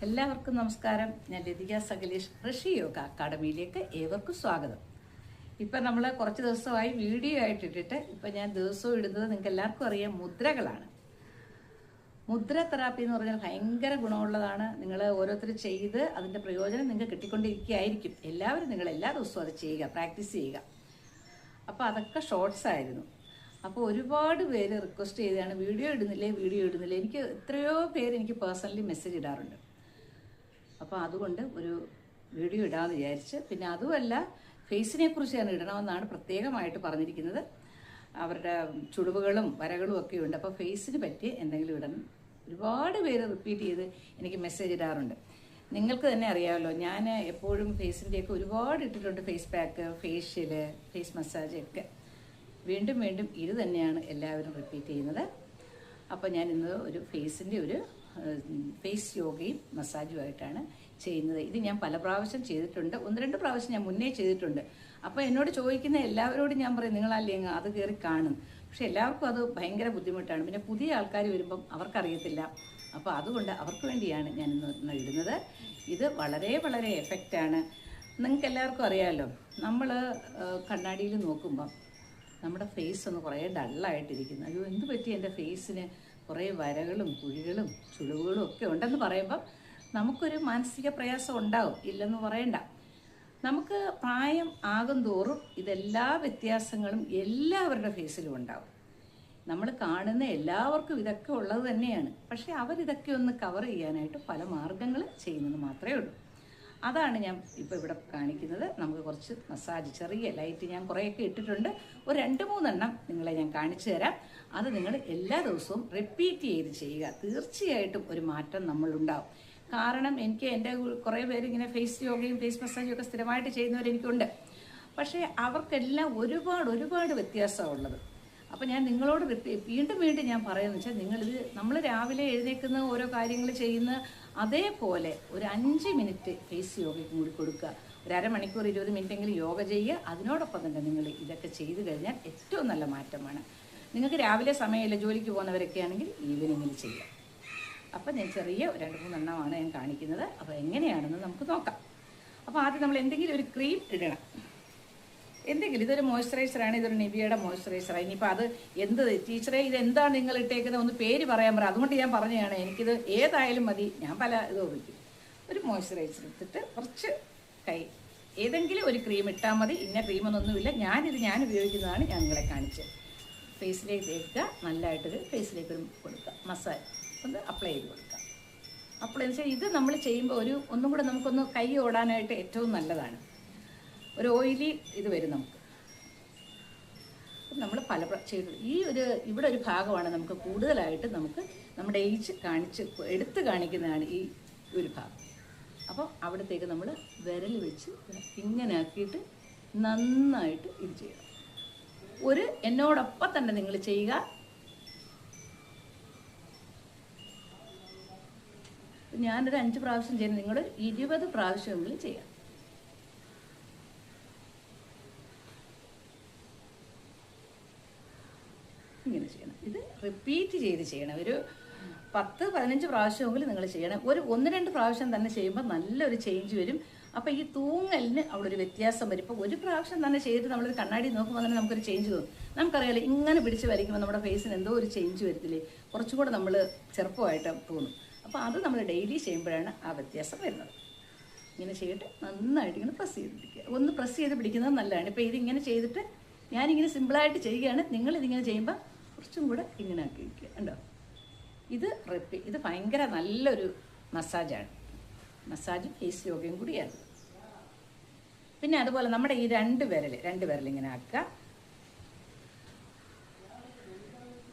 എല്ലാവർക്കും നമസ്കാരം. ഞാൻ ലതിക സകലേഷ് ഋഷി യോഗ അക്കാഡമിയിലേക്ക് ഏവർക്കും സ്വാഗതം. ഇപ്പം നമ്മൾ കുറച്ച് ദിവസമായി വീഡിയോ ആയിട്ടിട്ടിട്ട് ഇപ്പം ഞാൻ ദിവസവും ഇടുന്നത് നിങ്ങൾക്ക് എല്ലാവർക്കും അറിയാം മുദ്രകളാണ്. മുദ്ര തെറാപ്പി എന്ന് പറഞ്ഞാൽ ഭയങ്കര ഗുണമുള്ളതാണ്. നിങ്ങൾ ഓരോരുത്തർ ചെയ്ത് അതിൻ്റെ പ്രയോജനം നിങ്ങൾക്ക് കിട്ടിക്കൊണ്ടിരിക്കുകയായിരിക്കും. എല്ലാവരും നിങ്ങൾ എല്ലാ ദിവസവും അത് ചെയ്യുക, പ്രാക്ടീസ് ചെയ്യുക. അപ്പോൾ അതൊക്കെ ഷോർട്സ് ആയിരുന്നു. അപ്പോൾ ഒരുപാട് പേര് റിക്വസ്റ്റ് ചെയ്താണ് വീഡിയോ ഇടുന്നില്ലേ. എനിക്ക് എത്രയോ പേര് എനിക്ക് പേഴ്സണലി മെസ്സേജ് ഇടാറുണ്ട്. അപ്പോൾ അതുകൊണ്ട് ഒരു വീഡിയോ ഇടാമെന്ന് വിചാരിച്ച്, പിന്നെ അതുമല്ല ഫേസിനെ കുറിച്ച് ഞാൻ ഇടണമെന്നാണ് പ്രത്യേകമായിട്ട് പറഞ്ഞിരിക്കുന്നത്. അവരുടെ ചുളിവുകളും വരകളും ഒക്കെ ഉണ്ട്. അപ്പോൾ ഫേസിന് പറ്റി എന്തെങ്കിലും ഇടണം. ഒരുപാട് പേര് റിപ്പീറ്റ് ചെയ്ത് എനിക്ക് മെസ്സേജ് ഇടാറുണ്ട്. നിങ്ങൾക്ക് തന്നെ അറിയാമല്ലോ, ഞാൻ എപ്പോഴും ഫേസിൻ്റെയൊക്കെ ഒരുപാട് ഇട്ടിട്ടുണ്ട്. Face pack, facial, face massage ഒക്കെ വീണ്ടും ഇത് തന്നെയാണ് എല്ലാവരും റിപ്പീറ്റ് ചെയ്യുന്നത്. അപ്പോൾ ഞാൻ ഇന്ന് ഒരു ഫേസിൻ്റെ ഒരു ഫേസ് യോഗയും മസാജുമായിട്ടാണ് ചെയ്യുന്നത്. ഇത് ഞാൻ പല പ്രാവശ്യം ചെയ്തിട്ടുണ്ട്. 1-2 പ്രാവശ്യം ഞാൻ മുന്നേ ചെയ്തിട്ടുണ്ട്. അപ്പോൾ എന്നോട് ചോദിക്കുന്ന എല്ലാവരോടും ഞാൻ പറയും നിങ്ങളല്ലേ അത് കയറി കാണും. പക്ഷെ എല്ലാവർക്കും അത് ഭയങ്കര ബുദ്ധിമുട്ടാണ്. പിന്നെ പുതിയ ആൾക്കാർ വരുമ്പം അവർക്കറിയത്തില്ല. അപ്പോൾ അതുകൊണ്ട് അവർക്ക് വേണ്ടിയാണ് ഞാൻ ഇന്ന് ഇടുന്നത്. ഇത് വളരെ വളരെ എഫക്റ്റാണ്. നിങ്ങൾക്ക് എല്ലാവർക്കും അറിയാമല്ലോ, നമ്മൾ കണ്ണാടിയിൽ നോക്കുമ്പം നമ്മുടെ ഫേസ് ഒന്ന് കുറേ ഡള്ളായിട്ടിരിക്കുന്നു. അയ്യോ എന്ത് പറ്റി എൻ്റെ ഫേസിന് കുറേ വരകളും കുഴികളും ചുളിവുകളും ഒക്കെ ഉണ്ടെന്ന് പറയുമ്പം നമുക്കൊരു മാനസിക പ്രയാസം ഉണ്ടാവും, ഇല്ലെന്ന് പറയണ്ട. നമുക്ക് പ്രായം ആകും തോറും ഇതെല്ലാ വ്യത്യാസങ്ങളും എല്ലാവരുടെ ഫേസിലും ഉണ്ടാവും. നമ്മൾ കാണുന്ന എല്ലാവർക്കും ഇതൊക്കെ ഉള്ളത് തന്നെയാണ്. പക്ഷേ അവരിതൊക്കെ ഒന്ന് കവർ ചെയ്യാനായിട്ട് പല മാർഗങ്ങൾ ചെയ്യുന്നത് മാത്രമേ ഉള്ളൂ. അതാണ് ഞാൻ ഇപ്പോൾ ഇവിടെ കാണിക്കുന്നത്. നമുക്ക് കുറച്ച് മസാജ്, ചെറിയ ലൈറ്റ് ഞാൻ കുറേയൊക്കെ ഇട്ടിട്ടുണ്ട്. ഒരു 2-3 എണ്ണം നിങ്ങളെ ഞാൻ കാണിച്ചു തരാം. അത് നിങ്ങൾ എല്ലാ ദിവസവും റിപ്പീറ്റ് ചെയ്ത് ചെയ്യുക. തീർച്ചയായിട്ടും ഒരു മാറ്റം നമ്മളുണ്ടാവും. കാരണം എൻ്റെ കുറേ പേര് ഇങ്ങനെ ഫേസ് യോഗയും ഫേസ് മസാജും ഒക്കെ സ്ഥിരമായിട്ട് ചെയ്യുന്നവരെനിക്കുണ്ട്. പക്ഷേ അവർക്കെല്ലാം ഒരുപാട് വ്യത്യാസമാണ് ഉള്ളത്. അപ്പോൾ ഞാൻ നിങ്ങളോട് വീണ്ടും ഞാൻ പറയുന്നത് വെച്ചാൽ, നമ്മൾ രാവിലെ എഴുന്നേൽക്കുന്ന ഓരോ കാര്യങ്ങൾ ചെയ്യുന്ന അതേപോലെ ഒരു 5 മിനിറ്റ് ഫേസ് യോഗയ്ക്ക് കൂടി കൊടുക്കുക. ഒരു അരമണിക്കൂർ 20 മിനിറ്റെങ്കിലും യോഗ ചെയ്യുക. അതിനോടൊപ്പം തന്നെ നിങ്ങൾ ഇതൊക്കെ ചെയ്തു കഴിഞ്ഞാൽ ഏറ്റവും നല്ല മാറ്റമാണ്. നിങ്ങൾക്ക് രാവിലെ സമയമില്ല, ജോലിക്ക് പോകുന്നവരൊക്കെ ആണെങ്കിൽ ഈവനിങ്ങിൽ ചെയ്യുക. അപ്പോൾ ഞാൻ ചെറിയ 2-3 എണ്ണമാണ് ഞാൻ കാണിക്കുന്നത്. അപ്പോൾ എങ്ങനെയാണെന്ന് നമുക്ക് നോക്കാം. അപ്പോൾ ആദ്യം നമ്മൾ എന്തെങ്കിലും ഒരു ക്രീം ഇടണം. ഇതൊരു മോയ്സ്ചറൈസറാണ്. ഇതൊരു നിവിയയുടെ മോയ്സ്ചറൈസറാണ്. ഇനിയിപ്പോൾ അത് ടീച്ചറെ ഇതെന്താണ് നിങ്ങൾ ഇട്ടേക്കുന്നത്, ഒന്ന് പേര് പറയാൻ പറയാം. അതുകൊണ്ട് ഞാൻ പറഞ്ഞതാണ്, എനിക്കിത് ഏതായാലും മതി, ഞാൻ പല ഇത് ഉപയോഗിക്കും. ഒരു മോയ്സ്ചറൈസർ എടുത്തിട്ട് കുറച്ച് ഏതെങ്കിലും ഒരു ക്രീം ഇട്ടാൽ മതി. ഇന്ന ക്രീമൊന്നുമില്ല, ഞാൻ ഉപയോഗിക്കുന്നതാണ് ഞാൻ നിങ്ങളെ കാണിച്ചത്. ഫേസിലേക്ക് തേക്കുക, നല്ലതായിട്ടൊരു ഫേസിലേക്ക് കൊടുക്കുക, മസാജ് ഒന്ന് അപ്ലൈ ചെയ്ത് കൊടുക്കുക. അപ്ലൈ എന്ന് വെച്ചാൽ ഇത് നമ്മൾ ചെയ്യുമ്പോൾ ഒന്നും കൂടെ നമുക്കൊന്ന് കൈ ഓടാനായിട്ട് ഏറ്റവും നല്ലതാണ്. ഒരു ഓയിലി ഇത് വരും നമുക്ക്. നമ്മൾ പല ചെയ്തു ഇവിടെ ഒരു ഭാഗമാണ് നമുക്ക് കൂടുതലായിട്ട് നമുക്ക് നമ്മുടെ ഏജ് എടുത്ത് കാണിക്കുന്നതാണ് ഈ ഒരു ഭാഗം. അപ്പോൾ അവിടത്തേക്ക് നമ്മൾ വിരൽ വെച്ച് ഇങ്ങനെ ആക്കിയിട്ട് നന്നായിട്ട് ഇത് ചെയ്യണം. എന്നോടൊപ്പം തന്നെ നിങ്ങൾ ചെയ്യുക. ഞാനൊരു 5 പ്രാവശ്യം ചെയ്യുന്നത്, നിങ്ങൾ 20 പ്രാവശ്യമെങ്കിലും ചെയ്യാം. ഇങ്ങനെ ചെയ്യണം. ഇത് റിപ്പീറ്റ് ചെയ്ത് ചെയ്യണം. ഒരു 10-15 പ്രാവശ്യമെങ്കിലും നിങ്ങൾ ചെയ്യണം. 1-2 പ്രാവശ്യം തന്നെ ചെയ്യുമ്പോൾ നല്ലൊരു ചേഞ്ച് വരും. അപ്പോൾ ഈ തൂങ്ങലിന് അവിടെ ഒരു വ്യത്യാസം വരും. ഇപ്പോൾ ഒരു പ്രാവശ്യം തന്നെ ചെയ്തിട്ട് നമ്മളൊരു കണ്ണാടി നോക്കുമ്പോൾ തന്നെ നമുക്കൊരു ചേഞ്ച് തോന്നും. നമുക്കറിയാലോ, ഇങ്ങനെ പിടിച്ച് വരയ്ക്കുമ്പോൾ നമ്മുടെ ഫേസിന് എന്തോ ഒരു ചേഞ്ച് വരത്തില്ലേ, കുറച്ചും കൂടെ നമ്മൾ ചെറുപ്പമായിട്ട് തോന്നും. അപ്പോൾ അത് നമ്മൾ ഡെയിലി ചെയ്യുമ്പോഴാണ് ആ വ്യത്യാസം വരുന്നത്. ഇങ്ങനെ ചെയ്തിട്ട് നന്നായിട്ട് ഇങ്ങനെ പ്രസ് ചെയ്ത് പിടിക്കുക. ഒന്ന് പ്രസ് ചെയ്ത് പിടിക്കുന്നത് നല്ലതാണ്. ഇപ്പോൾ ഇതിങ്ങനെ ചെയ്തിട്ട് ഞാനിങ്ങനെ സിമ്പിളായിട്ട് ചെയ്യുകയാണ്. നിങ്ങളിതിങ്ങനെ ചെയ്യുമ്പോൾ കുറച്ചും കൂടെ ഇങ്ങനെ ആക്കി വയ്ക്കുക. ഉണ്ടോ? ഇത് ഭയങ്കര നല്ലൊരു മസാജാണ്. മസാജും ഫേസ് യോഗയും കൂടിയാണ്. പിന്നെ അതുപോലെ നമ്മുടെ ഈ 2 വിരൽ ഇങ്ങനെ ആക്കുക.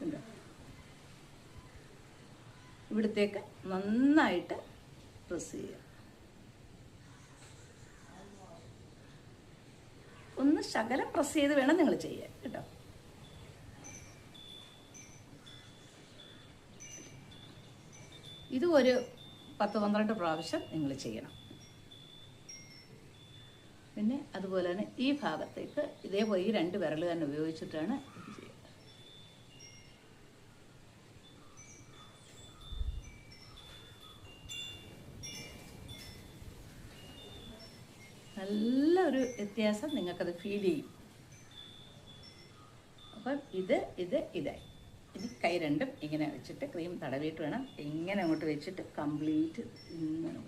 ഉണ്ടോ? ഇവിടത്തേക്ക് നന്നായിട്ട് പ്രസ് ചെയ്യുക. ഒന്ന് ശകലം പ്രസ് ചെയ്ത് വേണം നിങ്ങൾ ചെയ്യാൻ, കേട്ടോ. ഇത് ഒരു 10-12 പ്രാവശ്യം നിങ്ങൾ ചെയ്യണം. പിന്നെ അതുപോലെ തന്നെ ഈ ഭാഗത്തേക്ക് ഇതേപോലെ ഈ 2 വിരൽ തന്നെ ഉപയോഗിച്ചിട്ടാണ് ഇത് ചെയ്യുക. നല്ലൊരു വ്യത്യാസം നിങ്ങൾക്കത് ഫീൽ ചെയ്യും. അപ്പം ഇതായി. ഇനി കൈ രണ്ടും ഇങ്ങനെ വെച്ചിട്ട് ക്രീം തടവിയിട്ട് വേണം ഇങ്ങനെ അങ്ങോട്ട് വെച്ചിട്ട് കംപ്ലീറ്റ് ഇങ്ങനെ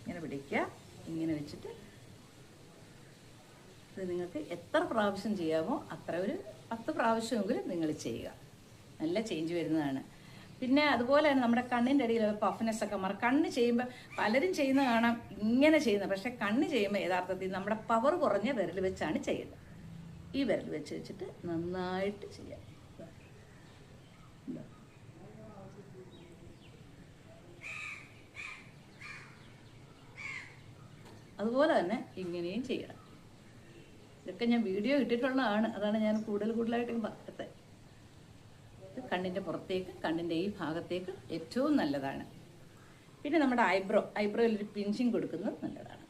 ഇങ്ങനെ പിടിക്കുക. ഇങ്ങനെ വെച്ചിട്ട് ഇത് നിങ്ങൾക്ക് എത്ര പ്രാവശ്യം ചെയ്യാമോ അത്ര ഒരു 10 പ്രാവശ്യമെങ്കിലും നിങ്ങൾ ചെയ്യുക. നല്ല ചേഞ്ച് വരുന്നതാണ്. പിന്നെ അതുപോലെ തന്നെ നമ്മുടെ കണ്ണിൻ്റെ അടിയിൽ പഫ്നെസ് ഒക്കെ മാറും. കണ്ണ് ചെയ്യുമ്പോൾ പലരും ചെയ്യുന്ന കാണാം ഇങ്ങനെ ചെയ്യുന്നത്. പക്ഷേ കണ്ണ് ചെയ്യുമ്പോൾ യഥാർത്ഥത്തിൽ നമ്മുടെ പവർ കുറഞ്ഞ വിരൽ വെച്ചാണ് ചെയ്യുന്നത്. ഈ വിരൽ വെച്ചിട്ട് നന്നായിട്ട് ചെയ്യാം. അതുപോലെ തന്നെ ഇങ്ങനെയും ചെയ്യണം. ഇതൊക്കെ ഞാൻ വീഡിയോ ഇട്ടിട്ടുള്ളതാണ്. അതാണ് ഞാൻ കൂടുതലായിട്ട് പറഞ്ഞത്. ഇത് കണ്ണിൻ്റെ പുറത്തേക്ക്, കണ്ണിൻ്റെ ഈ ഭാഗത്തേക്ക് ഏറ്റവും നല്ലതാണ്. പിന്നെ നമ്മുടെ ഐബ്രോയിൽ ഒരു പിഞ്ചിങ് കൊടുക്കുന്നത് നല്ലതാണ്.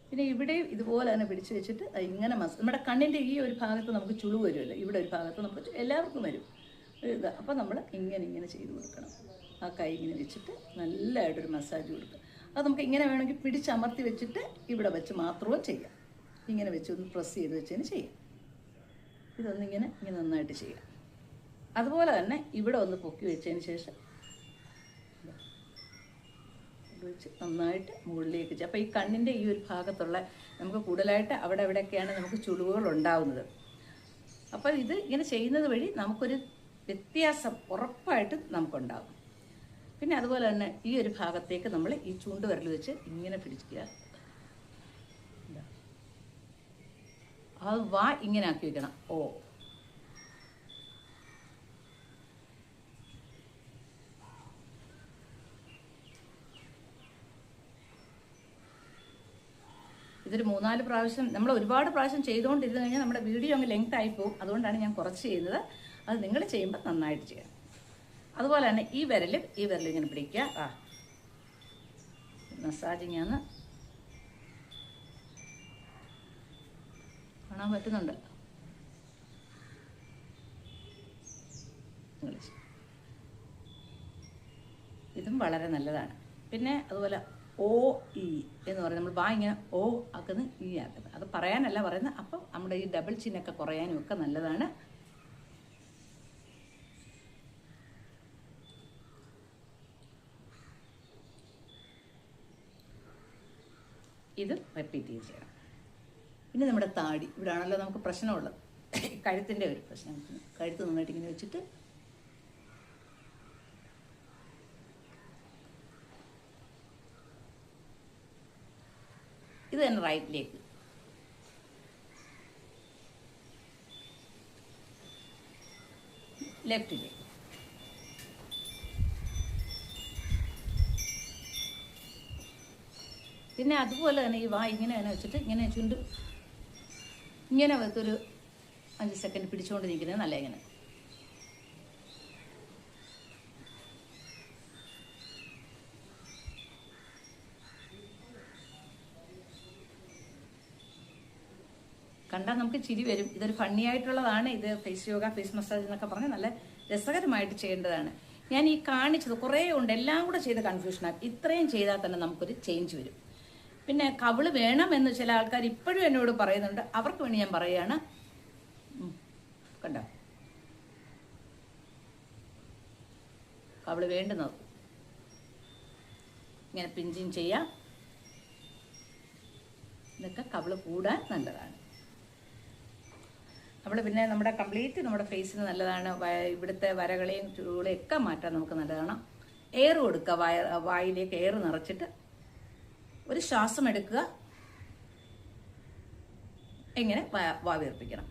പിന്നെ ഇവിടെ ഇതുപോലെ തന്നെ പിടിച്ചു വെച്ചിട്ട് ഇങ്ങനെ നമ്മുടെ കണ്ണിൻ്റെ ഈ ഒരു ഭാഗത്ത് നമുക്ക് ചുളിവ് വരുമല്ലോ, ഇവിടെ ഒരു ഭാഗത്ത് നമുക്ക് എല്ലാവർക്കും വരും ഇത്. അപ്പോൾ നമ്മൾ ഇങ്ങനെ ചെയ്ത് കൊടുക്കണം. ആ കൈ ഇങ്ങനെ വെച്ചിട്ട് നല്ലതായിട്ടൊരു മസാജ് കൊടുക്കുക. അത് നമുക്ക് ഇങ്ങനെ വേണമെങ്കിൽ പിടിച്ചമർത്തി വെച്ചിട്ട് ഇവിടെ വെച്ച് മാത്രമേ ചെയ്യാം. ഇങ്ങനെ വെച്ച് ഒന്ന് പ്രസ് ചെയ്ത് വെച്ചതിന് ചെയ്യാം. ഇതൊന്നിങ്ങനെ നന്നായിട്ട് ചെയ്യാം. അതുപോലെ തന്നെ ഇവിടെ ഒന്ന് പൊക്കി വെച്ചതിന് ശേഷം വെച്ച് നന്നായിട്ട് മുകളിലേക്ക് ചെയ്യാം. അപ്പോൾ ഈ കണ്ണിൻ്റെ ഈ ഒരു ഭാഗത്തുള്ള നമുക്ക് കൂടുതലായിട്ട് അവിടെ എവിടെയൊക്കെയാണ് നമുക്ക് ചുളിവുകൾ ഉണ്ടാവുന്നത്. അപ്പോൾ ഇത് ഇങ്ങനെ ചെയ്യുന്നത് വഴി നമുക്കൊരു വ്യത്യാസം ഉറപ്പായിട്ട് നമുക്കുണ്ടാകും. പിന്നെ അതുപോലെ തന്നെ ഈ ഒരു ഭാഗത്തേക്ക് നമ്മൾ ഈ ചൂണ്ട് വിരൽ വെച്ച് ഇങ്ങനെ പിടിക്കുക. അത് വാ ഇങ്ങനെ ആക്കി വെക്കണം. ഓ ഇതൊരു 3-4 പ്രാവശ്യം നമ്മൾ ഒരുപാട് പ്രാവശ്യം ചെയ്തുകൊണ്ടിരുന്നു കഴിഞ്ഞാൽ നമ്മുടെ വീഡിയോ അങ്ങ് ലെങ്ത് ആയി പോകും. അതുകൊണ്ടാണ് ഞാൻ കുറച്ച് ചെയ്യുന്നത്. അത് നിങ്ങൾ ചെയ്യുമ്പോൾ നന്നായിട്ട് ചെയ്യണം. അതുപോലെ തന്നെ ഈ വിരൽ ഇങ്ങനെ പിടിക്കുക. മസാജിങ് ആണ്. കാണാൻ പറ്റുന്നുണ്ട്. ഇതും വളരെ നല്ലതാണ്. പിന്നെ അതുപോലെ OE എന്ന് പറയുന്നത് നമ്മൾ വാ ഇങ്ങനെ O ആക്കുന്നത് E ആക്കുന്നത്. അത് പറയാനല്ല പറയുന്നത്. അപ്പം നമ്മുടെ ഈ ഡബിൾ ചിന്നൊക്കെ കുറയാനും ഒക്കെ നല്ലതാണ്. ഇത് റിപ്പീറ്റ് ചെയ്യണം. പിന്നെ നമ്മുടെ താടി ഇവിടെയാണല്ലോ നമുക്ക് പ്രശ്നമുള്ളത്, കഴുത്തിൻ്റെ ഒരു പ്രശ്നം. കഴുത്ത് നന്നായിട്ട് ഇങ്ങനെ വെച്ചിട്ട് ഇത് തന്നെ റൈറ്റിലേക്ക്, ലെഫ്റ്റിലേക്ക്. പിന്നെ അതുപോലെ തന്നെ ഈ വാ ഇങ്ങനെ തന്നെ വെച്ചിട്ട് ഇങ്ങനെ ചുണ്ട് ഇങ്ങനെ വെച്ചൊരു 5 സെക്കൻഡ് പിടിച്ചുകൊണ്ട് നിൽക്കുന്നത് നല്ല. ഇങ്ങനെ കണ്ടാൽ നമുക്ക് ചിരി വരും. ഇതൊരു ഫണ്ണി ആയിട്ടുള്ളതാണ്. ഇത് ഫേസ് യോഗ, ഫേസ് മസാജ് എന്നൊക്കെ പറഞ്ഞ് നല്ല രസകരമായിട്ട് ചെയ്യേണ്ടതാണ്. ഞാൻ ഈ കാണിച്ചത് കുറേ ഉണ്ട്, എല്ലാം കൂടെ ചെയ്ത് കൺഫ്യൂഷനാണ്. ഇത്രയും ചെയ്താൽ തന്നെ നമുക്കൊരു ചേഞ്ച് വരും. പിന്നെ കവിള് വേണമെന്ന് ചില ആൾക്കാർ ഇപ്പോഴും എന്നോട് പറയുന്നുണ്ട്. അവർക്ക് വേണ്ടി ഞാൻ പറയുകയാണ്. കണ്ടോ, കവിള് വേണ്ടുന്നത് ഇങ്ങനെ പിഞ്ചിങ് ചെയ്യാം. ഇതൊക്കെ കവിള് കൂടാൻ നല്ലതാണ്. പിന്നെ നമ്മുടെ കംപ്ലീറ്റ് നമ്മുടെ ഫേസിന് നല്ലതാണ്. ഇവിടുത്തെ വരകളെയും ചുരുകളെയും ഒക്കെ മാറ്റാൻ നമുക്ക് നല്ലതാണ്. എയർ കൊടുക്കുക. വായിലേക്ക് എയർ നിറച്ചിട്ട് ഒരു ശ്വാസം എടുക്കുക. എങ്ങനെ വാ വീർപ്പിക്കണം.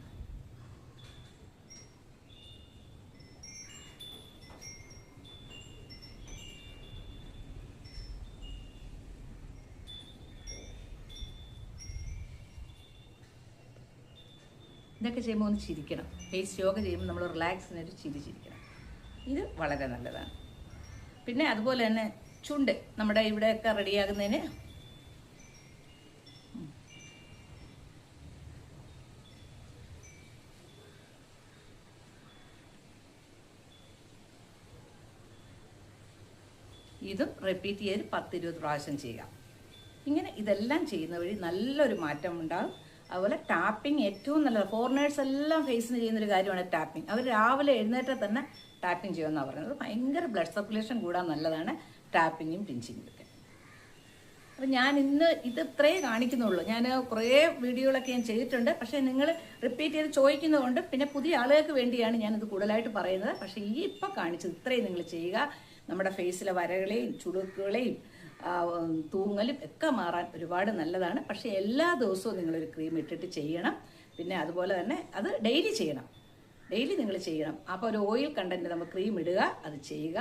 ഇതൊക്കെ ചെയ്യുമ്പോൾ ഒന്ന് ചിരിക്കണം. ഫേസ് യോഗ ചെയ്യുമ്പോൾ നമ്മൾ റിലാക്സിനൊരു ചിരിക്കണം. ഇത് വളരെ നല്ലതാണ്. പിന്നെ അതുപോലെ തന്നെ ചുണ്ട് നമ്മുടെ ഇവിടെയൊക്കെ റെഡിയാകുന്നതിന് ഇതും റിപ്പീറ്റ് ചെയ്ത് 10-20 പ്രാവശ്യം ചെയ്യുക. ഇങ്ങനെ ഇതെല്ലാം ചെയ്യുന്ന വഴി നല്ലൊരു മാറ്റം ഉണ്ടാകും. അതുപോലെ ടാപ്പിംഗ് ഏറ്റവും നല്ലത്. ഫോറിനേഴ്സ് എല്ലാം ഫേസിന് ചെയ്യുന്നൊരു കാര്യമാണ് ടാപ്പിംഗ്. അവർ രാവിലെ എഴുന്നേറ്റ് തന്നെ ടാപ്പിംഗ് ചെയ്യുമെന്നാണ് പറയുന്നത്. ഭയങ്കര ബ്ലഡ് സർക്കുലേഷൻ കൂടാൻ നല്ലതാണ് ടാപ്പിങ്ങും പിഞ്ചിങ്ങും ഒക്കെ. അപ്പം ഞാൻ ഇന്ന് ഇത് ഇത്രയേ കാണിക്കുന്നുള്ളൂ. ഞാൻ കുറേ വീഡിയോകളൊക്കെ ഞാൻ ചെയ്തിട്ടുണ്ട്. പക്ഷേ നിങ്ങൾ റിപ്പീറ്റ് ചെയ്ത് ചോദിക്കുന്നതുകൊണ്ട് പിന്നെ പുതിയ ആളുകൾക്ക് വേണ്ടിയാണ് ഞാനിത് കൂടുതലായിട്ട് പറയുന്നത്. പക്ഷേ ഈ ഇപ്പം കാണിച്ചത് ഇത്രയും നിങ്ങൾ ചെയ്യുക. നമ്മുടെ ഫേസിലെ വരകളെയും ചുളുക്കുകളെയും തൂങ്ങലും ഒക്കെ മാറാൻ ഒരുപാട് നല്ലതാണ്. പക്ഷേ എല്ലാ ദിവസവും നിങ്ങളൊരു ക്രീം ഇട്ടിട്ട് ചെയ്യണം. പിന്നെ അതുപോലെ തന്നെ അത് ഡെയിലി ചെയ്യണം. ഡെയിലി നിങ്ങൾ ചെയ്യണം. അപ്പോൾ ഒരു ഓയിൽ കണ്ടൻറ്റ് നമ്മൾ ക്രീം ഇടുക, അത് ചെയ്യുക.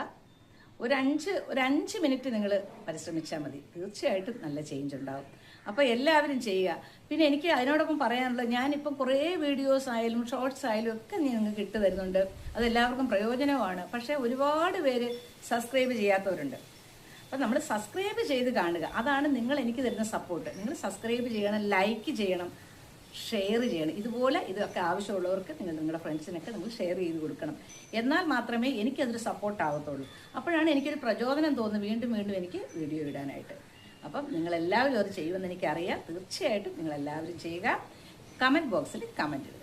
ഒരു 5 മിനിറ്റ് നിങ്ങൾ പരിശ്രമിച്ചാൽ മതി. തീർച്ചയായിട്ടും നല്ല ചേഞ്ച് ഉണ്ടാകും. അപ്പോൾ എല്ലാവരും ചെയ്യുക. പിന്നെ എനിക്ക് അതിനോടൊപ്പം പറയാനുള്ളത്, ഞാനിപ്പം കുറേ വീഡിയോസ് ആയാലും ഷോർട്സ് ആയാലും ഒക്കെ നിങ്ങൾക്ക് ഇട്ട് തരുന്നുണ്ട്. അതെല്ലാവർക്കും പ്രയോജനമാണ്. പക്ഷേ ഒരുപാട് പേര് സബ്സ്ക്രൈബ് ചെയ്യാത്തവരുണ്ട്. അപ്പം നമ്മൾ സബ്സ്ക്രൈബ് ചെയ്ത് കാണുക. അതാണ് നിങ്ങൾ എനിക്ക് തരുന്ന സപ്പോർട്ട്. നിങ്ങൾ സബ്സ്ക്രൈബ് ചെയ്യണം, ലൈക്ക് ചെയ്യണം, ഷെയർ ചെയ്യണം. ഇതുപോലെ ഇതൊക്കെ ആവശ്യമുള്ളവർക്ക് നിങ്ങളുടെ ഫ്രണ്ട്സിനൊക്കെ നിങ്ങൾ ഷെയർ ചെയ്ത് കൊടുക്കണം. എന്നാൽ മാത്രമേ എനിക്കതൊരു സപ്പോർട്ട് ആവത്തുള്ളൂ. അപ്പോഴാണ് എനിക്കൊരു പ്രചോദനം തോന്നുന്നത് വീണ്ടും വീണ്ടും എനിക്ക് വീഡിയോ ഇടാനായിട്ട്. അപ്പം നിങ്ങളെല്ലാവരും അത് ചെയ്യുമെന്ന് എനിക്കറിയാം. തീർച്ചയായിട്ടും നിങ്ങളെല്ലാവരും ചെയ്യുക. കമൻറ്റ് ബോക്സിൽ കമൻറ്റ് ഇടുക.